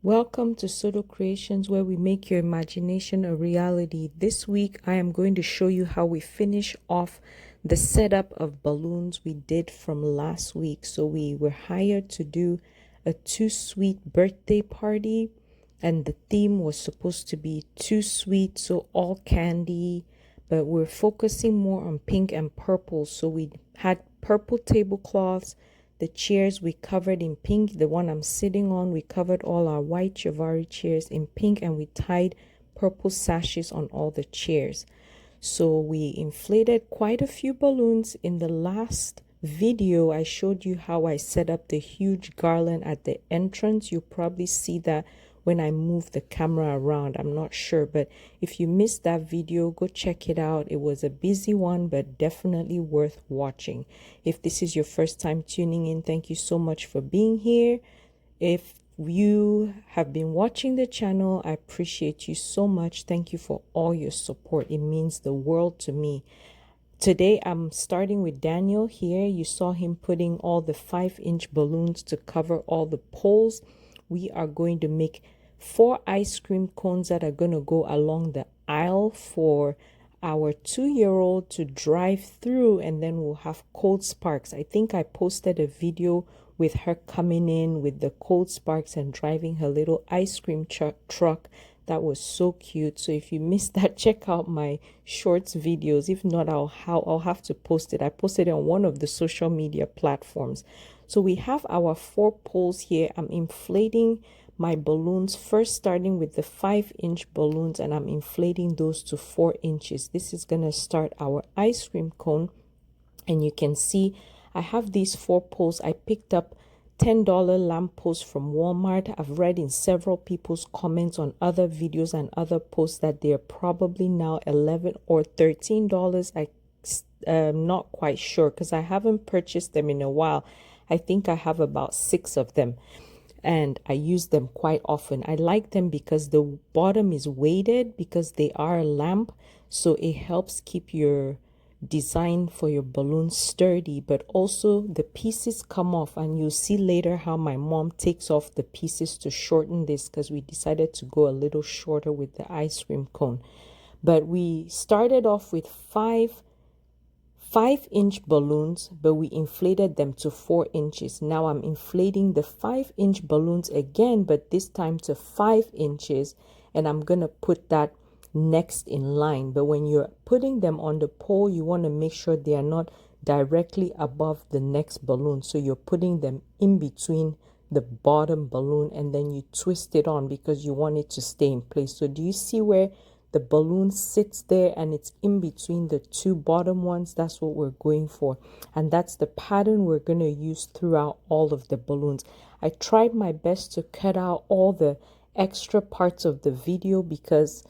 Welcome to Soto Creations, where we make your imagination a reality. This week, I am going to show you how we finish off the setup of balloons we did from last week. So we were hired to do a too sweet birthday party, and the theme was supposed to be too sweet, so all candy, but we're focusing more on pink and purple. So we had purple tablecloths. The chairs we covered in pink. The one I'm sitting on, we covered all our white Chiavari chairs in pink, and we tied purple sashes on all the chairs. So we inflated quite a few balloons. In the last video, I showed you how I set up the huge garland at the entrance. You'll probably see that when I move the camera around. I'm not sure, but if you missed that video, go check it out. It was a busy one, but definitely worth watching. If this is your first time tuning in, thank you so much for being here. If you have been watching the channel, I appreciate you so much. Thank you for all your support. It means the world to me. Today, I'm starting with Daniel here. You saw him putting all the 5-inch balloons to cover all the poles. We are going to make 4 ice cream cones that are going to go along the aisle for our 2-year-old to drive through, and then we'll have cold sparks. I think I posted a video with her coming in with the cold sparks and driving her little ice cream truck. That was so cute. So if you missed that, check out my shorts videos. If not, I'll have to post it. I posted it on one of the social media platforms. So we have our 4 poles here. I'm inflating my balloons, first starting with the 5-inch balloons, and I'm inflating those to 4 inches. This is going to start our ice cream cone. And you can see I have these 4 poles. I picked up $10 lamp posts from Walmart. I've read in several people's comments on other videos and other posts that they're probably now $11 or $13. I'm not quite sure because I haven't purchased them in a while. I think I have about 6 of them, and I use them quite often. I like them because the bottom is weighted because they are a lamp, so it helps keep your design for your balloon sturdy, but also the pieces come off, and you'll see later how my mom takes off the pieces to shorten this because we decided to go a little shorter with the ice cream cone. But we started off with 5-inch balloons, but we inflated them to 4 inches. Now I'm inflating the 5-inch balloons again, but this time to 5 inches, and I'm gonna put that next in line. But when you're putting them on the pole, you want to make sure they are not directly above the next balloon. So you're putting them in between the bottom balloon, and then you twist it on because you want it to stay in place. So do you see where the balloon sits there and it's in between the 2 bottom ones? That's what we're going for, and that's the pattern we're going to use throughout all of the balloons. I tried my best to cut out all the extra parts of the video because,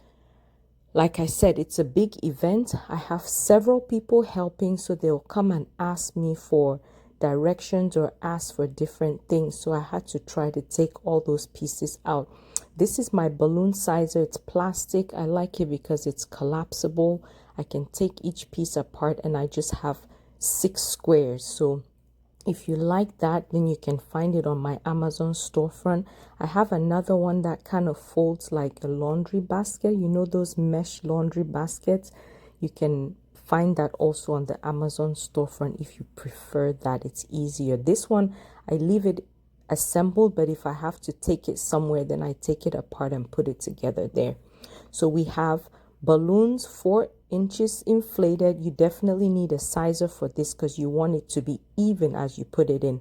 like I said, it's a big event. I have several people helping, so they'll come and ask me for directions or ask for different things. So I had to try to take all those pieces out. This is my balloon sizer. It's plastic. I like it because it's collapsible. I can take each piece apart, and I just have 6 squares. So if you like that, then you can find it on my Amazon storefront. I have another one that kind of folds like a laundry basket. You know those mesh laundry baskets? You can find that also on the Amazon storefront if you prefer that. It's easier. This one, I leave it assembled, but if I have to take it somewhere, then I take it apart and put it together there. So we have balloons 4 inches inflated. You definitely need a sizer for this because you want it to be even as you put it in.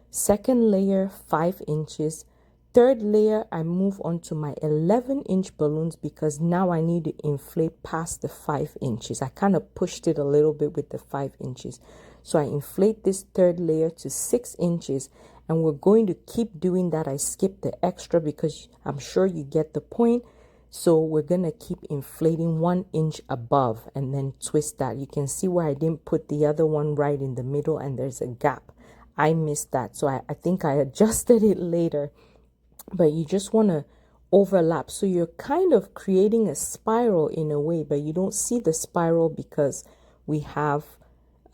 Second layer, 5 inches. Third layer, I move on to my 11-inch balloons because now I need to inflate past the 5 inches. I kind of pushed it a little bit with the 5 inches. So I inflate this third layer to 6 inches, and we're going to keep doing that. I skipped the extra because I'm sure you get the point. So we're going to keep inflating 1 inch above and then twist that. You can see where I didn't put the other one right in the middle and there's a gap. I missed that. So I think I adjusted it later. But you just want to overlap. So you're kind of creating a spiral in a way, but you don't see the spiral because we have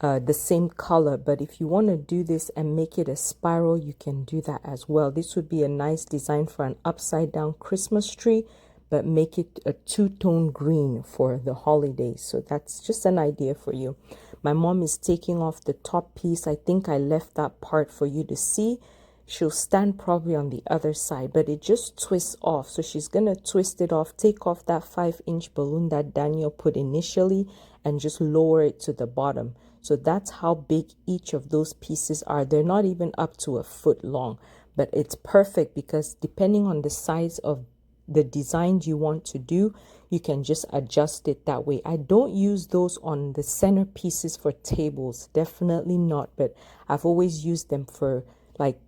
the same color. But if you want to do this and make it a spiral, you can do that as well. This would be a nice design for an upside down Christmas tree, but make it a two-tone green for the holidays. So that's just an idea for you. My mom is taking off the top piece. I think I left that part for you to see. She'll stand probably on the other side, but it just twists off. So she's going to twist it off, take off that 5-inch balloon that Daniel put initially, and just lower it to the bottom. So that's how big each of those pieces are. They're not even up to a foot long, but it's perfect because depending on the size of the designs you want to do, you can just adjust it that way. I don't use those on the center pieces for tables, definitely not, but I've always used them for like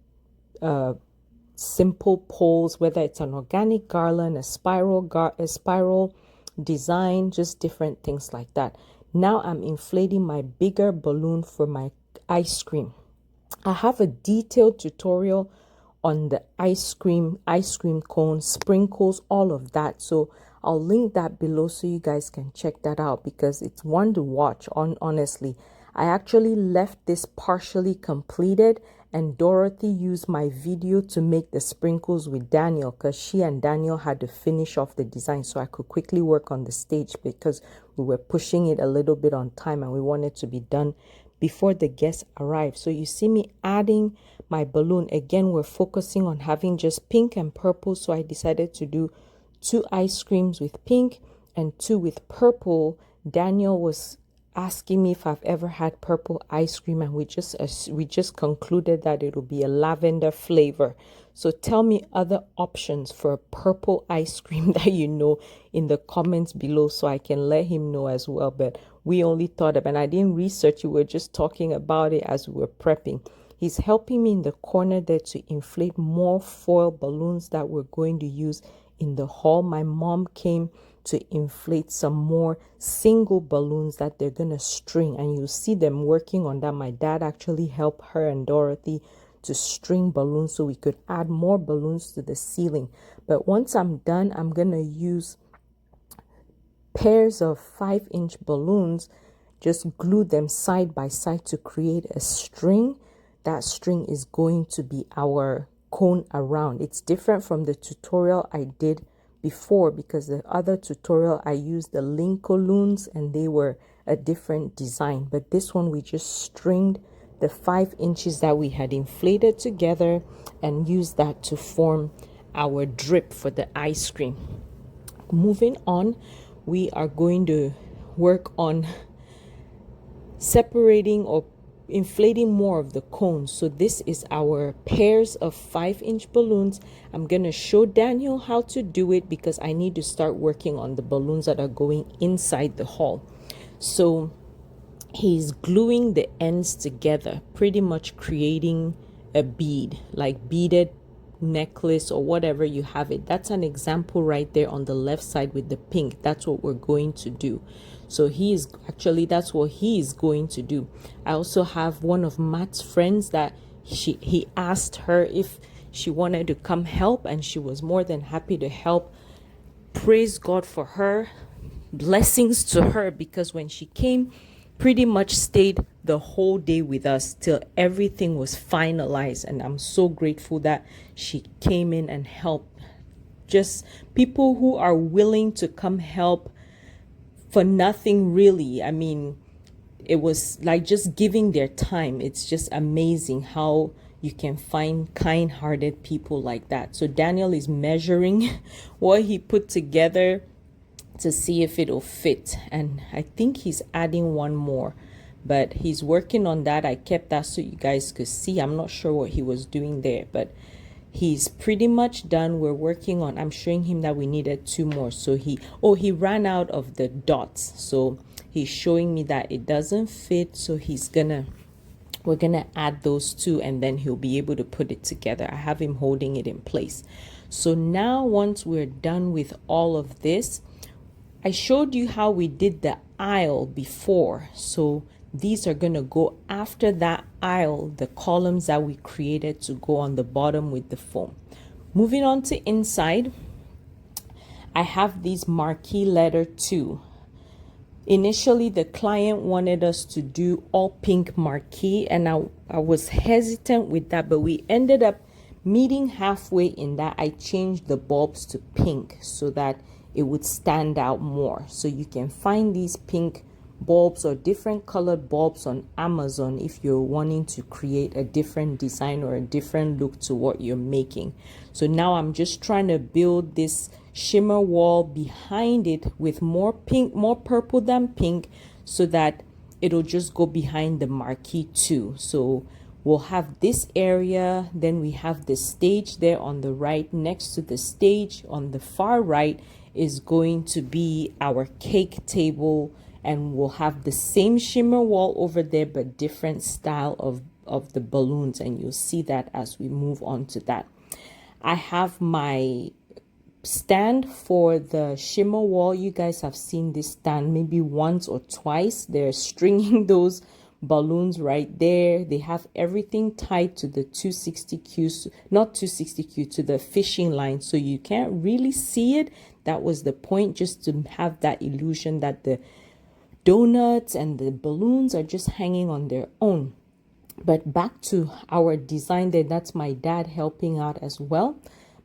simple poles, whether it's an organic garland, a spiral design, just different things like that. Now I'm inflating my bigger balloon for my ice cream. I have a detailed tutorial on the ice cream cone, sprinkles, all of that. So I'll link that below so you guys can check that out because it's one to watch. Honestly, I actually left this partially completed, and Dorothy used my video to make the sprinkles with Daniel because she and Daniel had to finish off the design so I could quickly work on the stage because we were pushing it a little bit on time and we wanted to be done before the guests arrive. So you see me adding my balloon. Again, we're focusing on having just pink and purple. So I decided to do 2 ice creams with pink and 2 with purple. Daniel was asking me if I've ever had purple ice cream, and we just concluded that it'll be a lavender flavor. So tell me other options for purple ice cream that you know in the comments below so I can let him know as well. But we only thought of, and I didn't research it, we were just talking about it as we were prepping. He's helping me in the corner there to inflate more foil balloons that we're going to use in the hall. My mom came to inflate some more single balloons that they're gonna string, and you'll see them working on that. My dad actually helped her and Dorothy to string balloons so we could add more balloons to the ceiling. But once I'm done, I'm gonna use pairs of 5-inch balloons, just glue them side by side to create a string. That string is going to be our cone around. It's different from the tutorial I did before because the other tutorial I used the Lincolns and they were a different design, but this one we just stringed the 5 inches that we had inflated together and used that to form our drip for the ice cream. Moving on, we are going to work on separating or inflating more of the cones. So this is our pairs of 5-inch balloons. I'm going to show Daniel how to do it because I need to start working on the balloons that are going inside the hall. So he's gluing the ends together, pretty much creating a bead, like beaded necklace or whatever you have it. That's an example right there on the left side with the pink. That's what we're going to do. So that's what he is going to do. I also have one of Matt's friends that he asked her if she wanted to come help, and she was more than happy to help. Praise God for her. Blessings to her, because when she came, pretty much stayed the whole day with us till everything was finalized, and I'm so grateful that she came in and helped. Just people who are willing to come help for nothing really. I mean, it was like just giving their time. It's just amazing how you can find kind-hearted people like that. So Daniel is measuring what he put together to see if it'll fit, and I think he's adding one more, but he's working on that. I kept that so you guys could see. I'm not sure what he was doing there, but he's pretty much done. We're working on, I'm showing him that we needed 2 more. So he ran out of the dots, so he's showing me that it doesn't fit, so we're gonna add those 2, and then he'll be able to put it together. I have him holding it in place. So now once we're done with all of this, I showed you how we did the aisle before. So these are going to go after that aisle, the columns that we created to go on the bottom with the foam. Moving on to inside, I have these marquee letter 2. Initially, the client wanted us to do all pink marquee, and I was hesitant with that, but we ended up meeting halfway in that I changed the bulbs to pink so that it would stand out more. So you can find these pink bulbs or different colored bulbs on Amazon if you're wanting to create a different design or a different look to what you're making. So now I'm just trying to build this shimmer wall behind it with more pink, more purple than pink, so that it'll just go behind the marquee too. So we'll have this area, then we have the stage there on the right. Next to the stage on the far right is going to be our cake table, and we'll have the same shimmer wall over there but different style of the balloons, and you'll see that as we move on to that. I have my stand for the shimmer wall. You guys have seen this stand maybe once or twice. They're stringing those balloons right there. They have everything tied to the 260Q, not 260Q, to the fishing line, so you can't really see it. That was the point, just to have that illusion that the donuts and the balloons are just hanging on their own. But back to our design there, that's my dad helping out as well.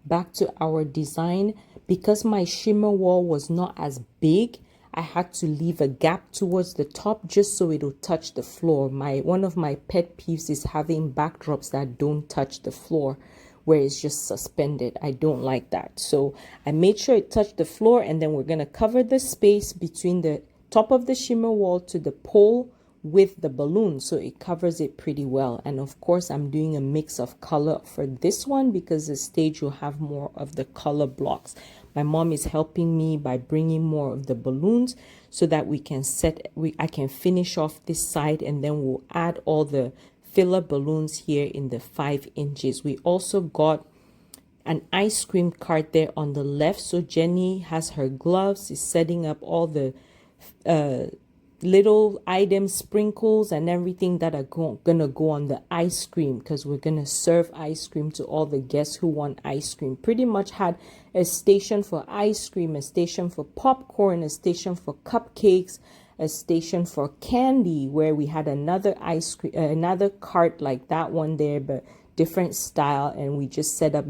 Back to our design, because my shimmer wall was not as big, I had to leave a gap towards the top just so it'll touch the floor. One of my pet peeves is having backdrops that don't touch the floor, where it's just suspended. I don't like that. So I made sure it touched the floor, and then we're going to cover the space between the top of the shimmer wall to the pole with the balloon, so it covers it pretty well. And of course, I'm doing a mix of color for this one because the stage will have more of the color blocks. My mom is helping me by bringing more of the balloons so that I can finish off this side, and then we'll add all the filler balloons here in the 5 inches. We also got an ice cream cart there on the left, so Jenny has her gloves, is setting up all the little items, sprinkles and everything that are gonna go on the ice cream, because we're gonna serve ice cream to all the guests who want ice cream. Pretty much had a station for ice cream, a station for popcorn, a station for cupcakes, a station for candy, where we had another ice cream, another cart like that one there, but different style, and we just set up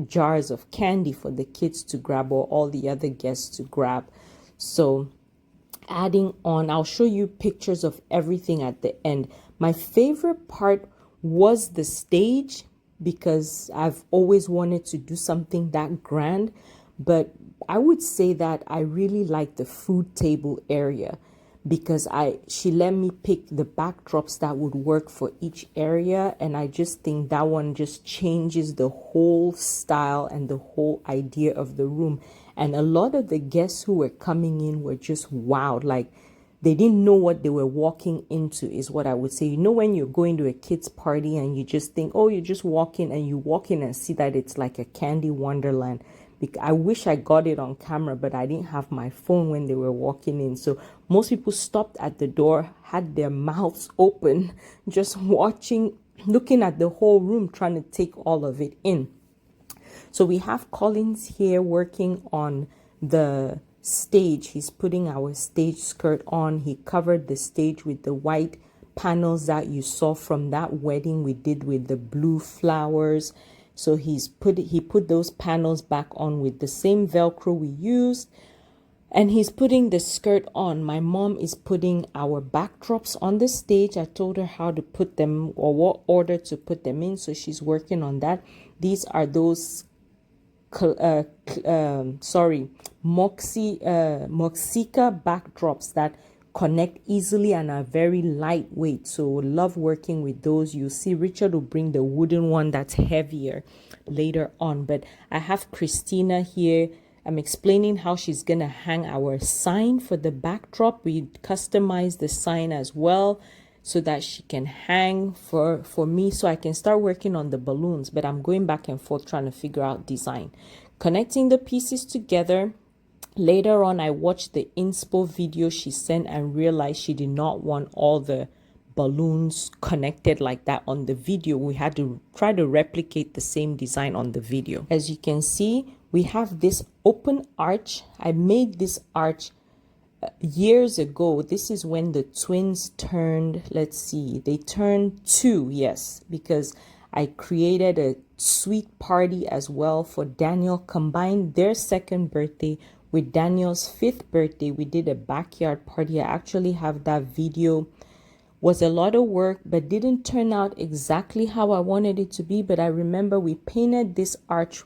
jars of candy for the kids to grab or all the other guests to grab. So adding on, I'll show you pictures of everything at the end. My favorite part was the stage, because I've always wanted to do something that grand, but I would say that I really like the food table area, because she let me pick the backdrops that would work for each area, and I just think that one just changes the whole style and the whole idea of the room. And a lot of the guests who were coming in were just wowed, like they didn't know what they were walking into, is what I would say. You know, when you're going to a kid's party and you just think, oh, you just walk in, and you walk in and see that it's like a candy wonderland. I wish I got it on camera, but I didn't have my phone when they were walking in. So most people stopped at the door, had their mouths open, just watching, looking at the whole room, trying to take all of it in. So we have Collins here working on the stage. He's putting our stage skirt on. He covered the stage with the white panels that you saw from that wedding we did with the blue flowers. So he put those panels back on with the same Velcro we used, and he's putting the skirt on. My mom is putting our backdrops on the stage. I told her how to put them or what order to put them in, so she's working on that. These are those Moxica backdrops that connect easily and are very lightweight, so love working with those. You see Richard will bring the wooden one that's heavier later on. But I have Christina here. I'm explaining how she's gonna hang our sign for the backdrop. We customized the sign as well so that she can hang for me, so I can start working on the balloons. But I'm going back and forth trying to figure out design, connecting the pieces together. Later on, I watched the inspo video she sent and realized she did not want all the balloons connected like that on the video. We had to try to replicate the same design on the video. As you can see, we have this open arch. I made this arch years ago, this is when the twins turned, let's see, they turned 2, yes, because I created a sweet party as well for Daniel, combined their second birthday with Daniel's 5th birthday. We did a backyard party. I actually have that video. Was a lot of work, but didn't turn out exactly how I wanted it to be. But I remember we painted this arch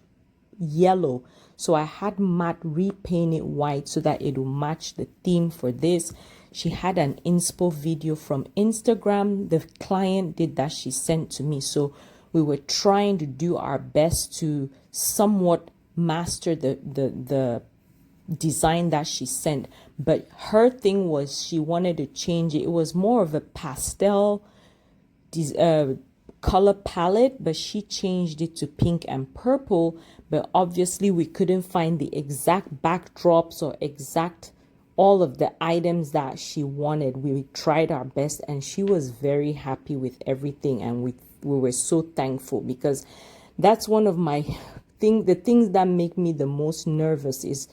yellow, so I had Matt repaint it white so that it will match the theme for this. She had an inspo video from Instagram. The client did that, she sent to me, so we were trying to do our best to somewhat master the design that she sent. But her thing was she wanted to change it. It was more of a pastel color palette, but she changed it to pink and purple. But obviously we couldn't find the exact backdrops or exact all of the items that she wanted. We tried our best and she was very happy with everything, and we were so thankful, because that's one of my the things that make me the most nervous is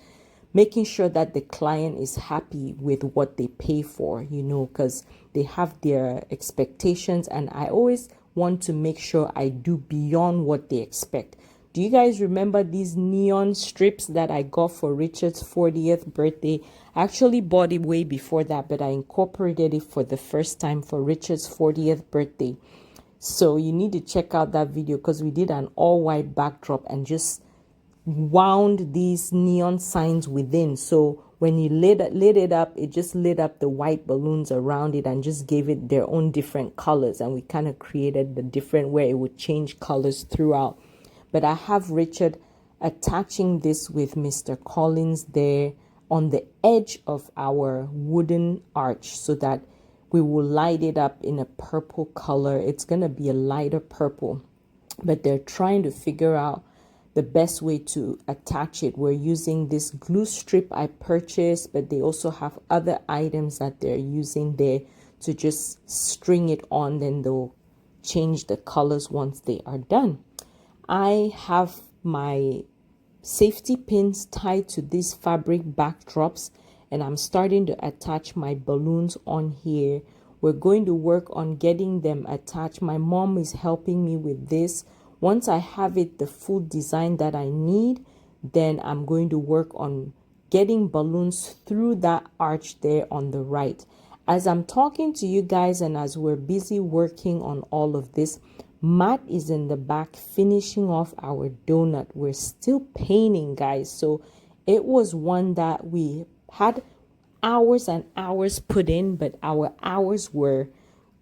making sure that the client is happy with what they pay for, because they have their expectations, and I always want to make sure I do beyond what they expect. Do you guys remember these neon strips that I got for Richard's 40th birthday? I actually bought it way before that, but I incorporated it for the first time for Richard's 40th birthday. So you need to check out that video, because we did an all-white backdrop and just wound these neon signs within. So when you lit it up, it just lit up the white balloons around it and just gave it their own different colors. And we kind of created the different where it would change colors throughout. But I have Richard attaching this with Mr. Collins there on the edge of our wooden arch, so that we will light it up in a purple color. It's going to be a lighter purple, but they're trying to figure out the best way to attach it. We're using this glue strip I purchased, but they also have other items that they're using there to just string it on. Then they'll change the colors once they are done. I have my safety pins tied to these fabric backdrops, and I'm starting to attach my balloons on here. We're going to work on getting them attached. My mom is helping me with this. Once I have it, the full design that I need, then I'm going to work on getting balloons through that arch there on the right. As I'm talking to you guys and as we're busy working on all of this, Matt is in the back finishing off our donut. We're still painting, guys. So it was one that we had hours and hours put in, but our hours were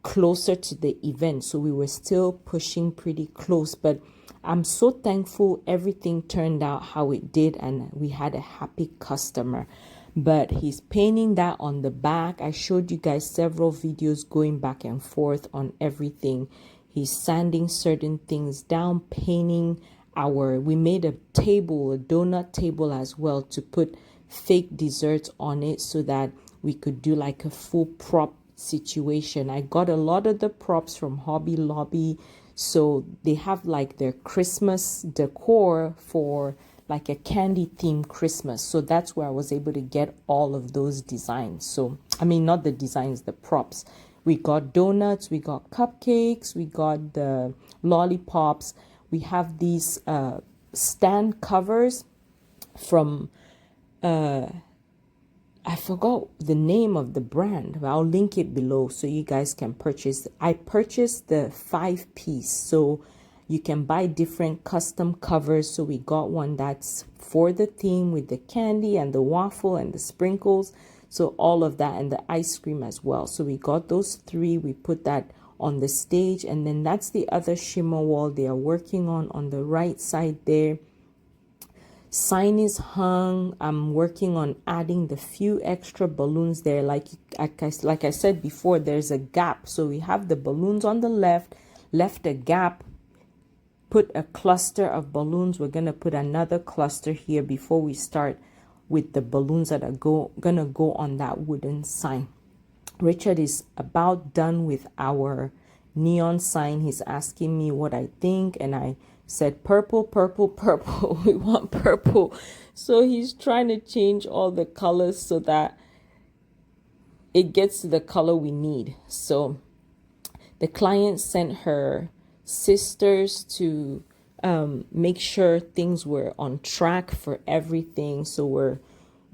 closer to the event, so we were still pushing pretty close. But I'm so thankful everything turned out how it did, and we had a happy customer. But he's painting that on the back. I showed you guys several videos going back and forth on everything. He's sanding certain things down, painting we made a table, a donut table as well, to put fake desserts on it so that we could do like a full prop situation. I got a lot of the props from Hobby Lobby, so they have like their Christmas decor for like a candy themed Christmas. So that's where I was able to get all of those designs. So I mean, not the designs, the props. We got donuts, we got cupcakes, we got the lollipops. We have these stand covers from I forgot the name of the brand, but I'll link it below so you guys can purchase. I purchased the 5-piece, so you can buy different custom covers. So we got one that's for the theme with the candy and the waffle and the sprinkles. So all of that, and the ice cream as well. So we got those 3. We put that on the stage, and then that's the other shimmer wall they are working on the right side there. Sign is hung. I'm working on adding the few extra balloons there. Like I said before, there's a gap. So we have the balloons on the left a gap, put a cluster of balloons. We're going to put another cluster here before we start with the balloons that are gonna go on that wooden sign. Richard is about done with our neon sign. He's asking me what I think, and I said purple, purple, purple. We want purple. So he's trying to change all the colors so that it gets to the color we need. So the client sent her sisters to make sure things were on track for everything. So we're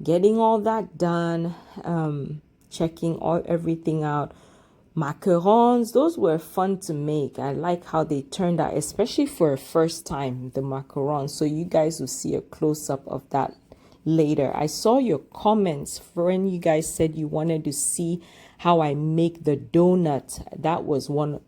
getting all that done, checking everything out. Macarons, those were fun to make. I like how they turned out, especially for a first time, the macarons. So you guys will see a close-up of that later. I saw your comments when you guys said you wanted to see how I make the donut.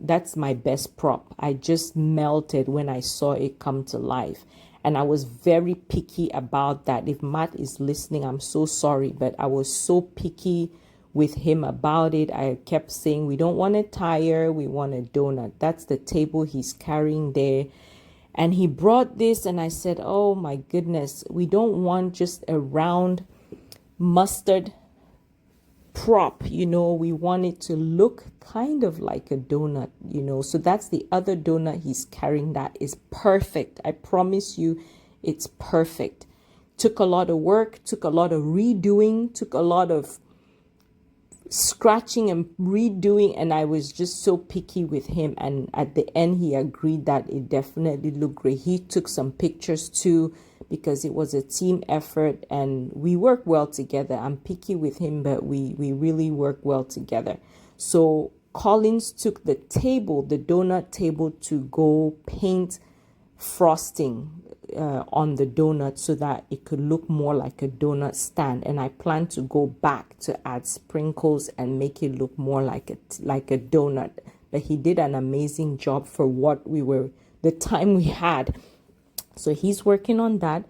That's my best prop. I just melted when I saw it come to life. And I was very picky about that. If Matt is listening, I'm so sorry, but I was so picky with him about it. I kept saying, we don't want a tire, we want a donut. That's the table he's carrying there. And he brought this, and I said, oh my goodness, we don't want just a round mustard prop, we want it to look kind of like a donut, so that's the other donut he's carrying. That is perfect. I promise you, it's perfect. Took a lot of work, took a lot of redoing, took a lot of scratching and redoing, and I was just so picky with him, and at the end he agreed that it definitely looked great. He took some pictures too, because it was a team effort and we work well together. I'm picky with him, but we really work well together. So Collins took the donut table, to go paint frosting on the donut so that it could look more like a donut stand. And I plan to go back to add sprinkles and make it look more like a donut. But he did an amazing job for the time we had. So he's working on that.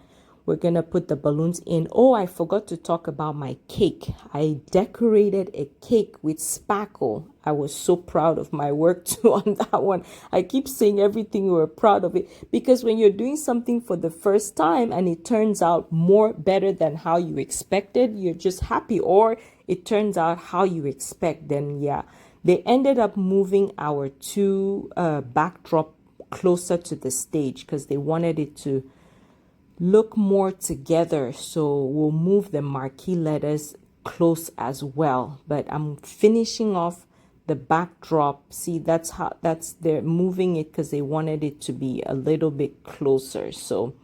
We're going to put the balloons in. Oh, I forgot to talk about my cake. I decorated a cake with spackle. I was so proud of my work too on that one. I keep saying everything, we were proud of it, because when you're doing something for the first time and it turns out better than how you expected, you're just happy. Or it turns out how you expect, then yeah. They ended up moving our two backdrop closer to the stage because they wanted it to look more together. So we'll move the marquee letters close as well. But I'm finishing off the backdrop. See, they're moving it because they wanted it to be a little bit closer. So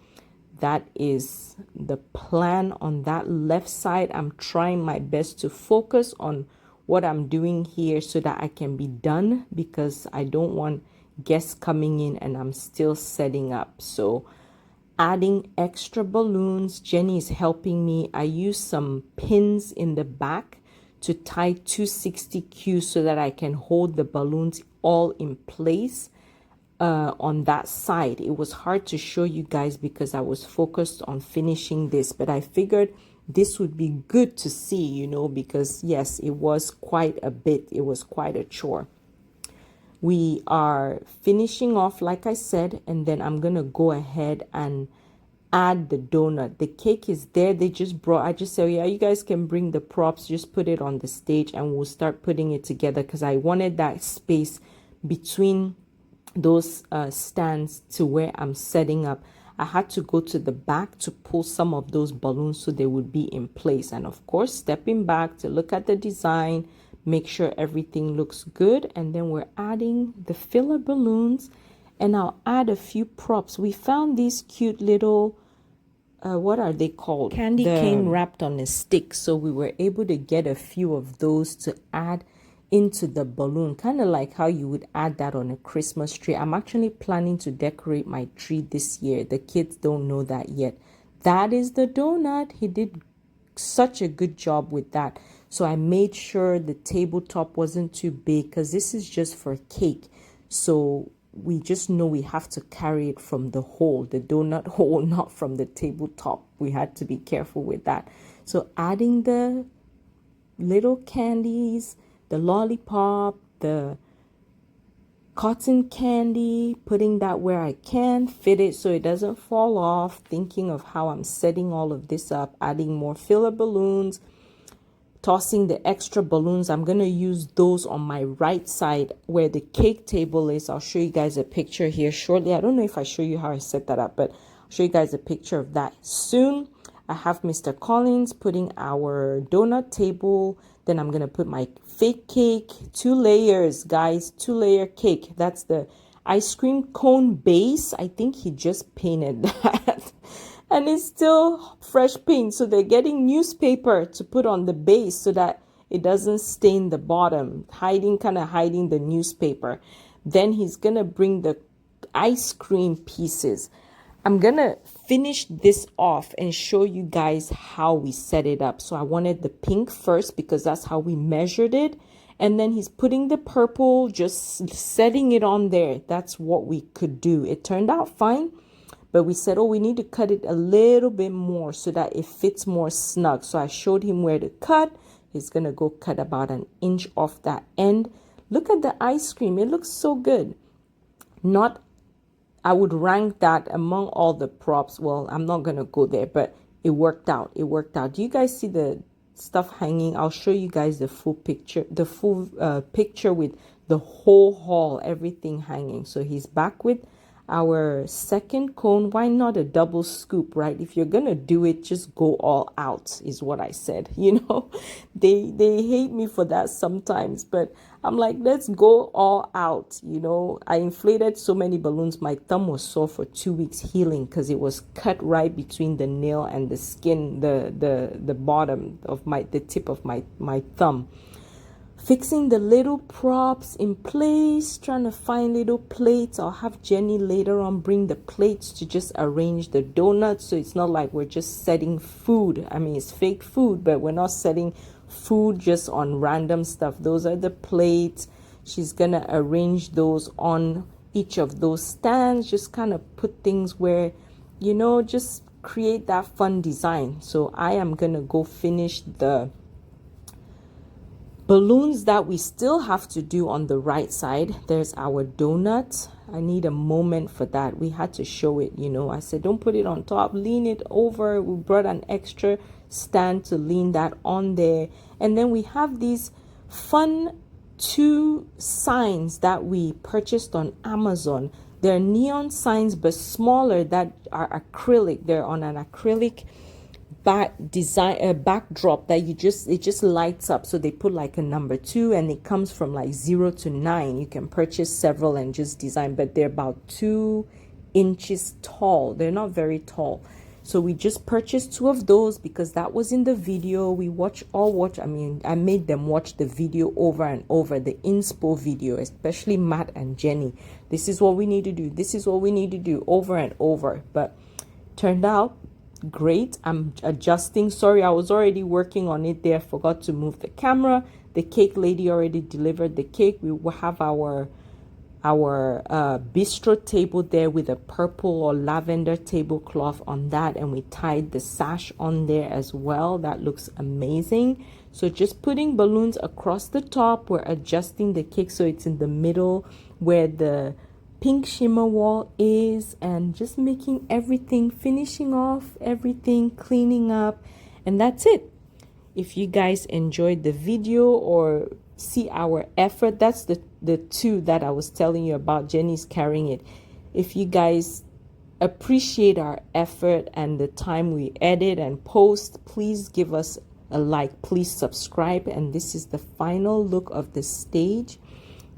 that is the plan on that left side. I'm trying my best to focus on what I'm doing here so that I can be done, because I don't want guests coming in and I'm still setting up. So adding extra balloons. Jenny is helping me. I use some pins in the back to tie 260Q so that I can hold the balloons all in place on that side. It was hard to show you guys because I was focused on finishing this, but I figured this would be good to see, because yes, it was quite a bit. It was quite a chore. We are finishing off, like I said, and then I'm going to go ahead and add the donut. The cake is there. I just said, yeah, you guys can bring the props, just put it on the stage and we'll start putting it together, because I wanted that space between those stands to where I'm setting up. I had to go to the back to pull some of those balloons so they would be in place. And of course, stepping back to look at the design, make sure everything looks good. And then we're adding the filler balloons, and I'll add a few props. We found these cute little, what are they called? Candy cane wrapped on a stick. So we were able to get a few of those to add into the balloon, kind of like how you would add that on a Christmas tree. I'm actually planning to decorate my tree this year. The kids don't know that yet. That is the donut. He did such a good job with that. So I made sure the tabletop wasn't too big, because this is just for cake. So we just know we have to carry it from the hole, the donut hole, not from the tabletop. We had to be careful with that. So adding the little candies, the lollipop, the cotton candy, putting that where I can fit it so it doesn't fall off, thinking of how I'm setting all of this up, adding more filler balloons, tossing the extra balloons. I'm going to use those on my right side where the cake table is. I'll show you guys a picture here shortly. I don't know if I show you how I set that up, but I'll show you guys a picture of that soon. I have Mr. Collins putting our donut table. Then I'm going to put my fake cake, 2 layers, guys, 2-layer cake. That's the ice cream cone base. I think he just painted that. And it's still fresh paint. So they're getting newspaper to put on the base so that it doesn't stain the bottom, kind of hiding the newspaper. Then he's going to bring the ice cream pieces. I'm going to finish this off and show you guys how we set it up. So I wanted the pink first because that's how we measured it. And then he's putting the purple, just setting it on there. That's what we could do. It turned out fine, but we said, oh, we need to cut it a little bit more so that it fits more snug. So I showed him where to cut. He's going to go cut about 1 inch off that end. Look at the ice cream. It looks so good. I would rank that among all the props. Well, I'm not going to go there, but it worked out. It worked out. Do you guys see the stuff hanging? I'll show you guys the full picture, picture with the whole hall, everything hanging. So he's back with our second cone. Why not a double scoop, right? If you're gonna do it, just go all out, is what I said. They hate me for that sometimes, but I'm like, let's go all out. I inflated so many balloons, my thumb was sore for 2 weeks healing because it was cut right between the nail and the skin, the bottom of the tip of my thumb. Fixing the little props in place, trying to find little plates. I'll have Jenny later on bring the plates to just arrange the donuts, so it's not like we're just setting food. I mean, it's fake food, but we're not setting food just on random stuff. Those are the plates. She's gonna arrange those on each of those stands, just kind of put things where, just create that fun design. So I am gonna go finish the balloons that we still have to do on the right side. There's our donut. I need a moment for that. We had to show it, I said, don't put it on top, lean it over. We brought an extra stand to lean that on there. And then we have these fun 2 signs that we purchased on Amazon. They're neon signs, but smaller, that are acrylic. They're on an acrylic backdrop that it just lights up. So they put like a number 2, and it comes from like 0 to 9. You can purchase several and just design, but they're about 2 inches tall. They're not very tall. So we just purchased 2 of those because that was in the video. I made them watch the video over and over, the inspo video, especially Matt and Jenny. This is what we need to do. This is what we need to do, over and over. But turned out great. I'm adjusting. Sorry, I was already working on it there. Forgot to move the camera. The cake lady already delivered the cake. We will have our bistro table there with a purple or lavender tablecloth on that, and we tied the sash on there as well. That looks amazing. So just putting balloons across the top. We're adjusting the cake so it's in the middle where the pink shimmer wall is, and just finishing off everything, cleaning up, and that's it. If you guys enjoyed the video or see our effort, that's the 2 that I was telling you about. Jenny's carrying it. If you guys appreciate our effort and the time we edit and post, please give us a like, please subscribe. And this is the final look of the stage.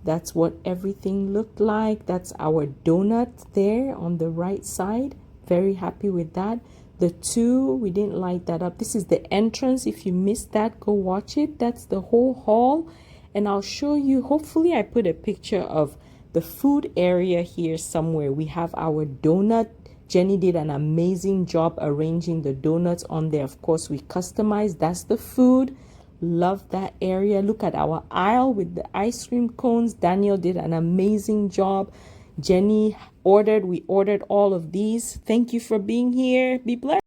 That's what everything looked like. That's our donut there on the right side. Very happy with that. The 2, we didn't light that up. This is the entrance. If you missed that, go watch it. That's the whole hall. And I'll show you, hopefully I put a picture of the food area here somewhere. We have our donut. Jenny did an amazing job arranging the donuts on there. Of course, we customized. That's the food. Love that area. Look at our aisle with the ice cream cones. Daniel did an amazing job. Jenny we ordered all of these. Thank you for being here. Be blessed.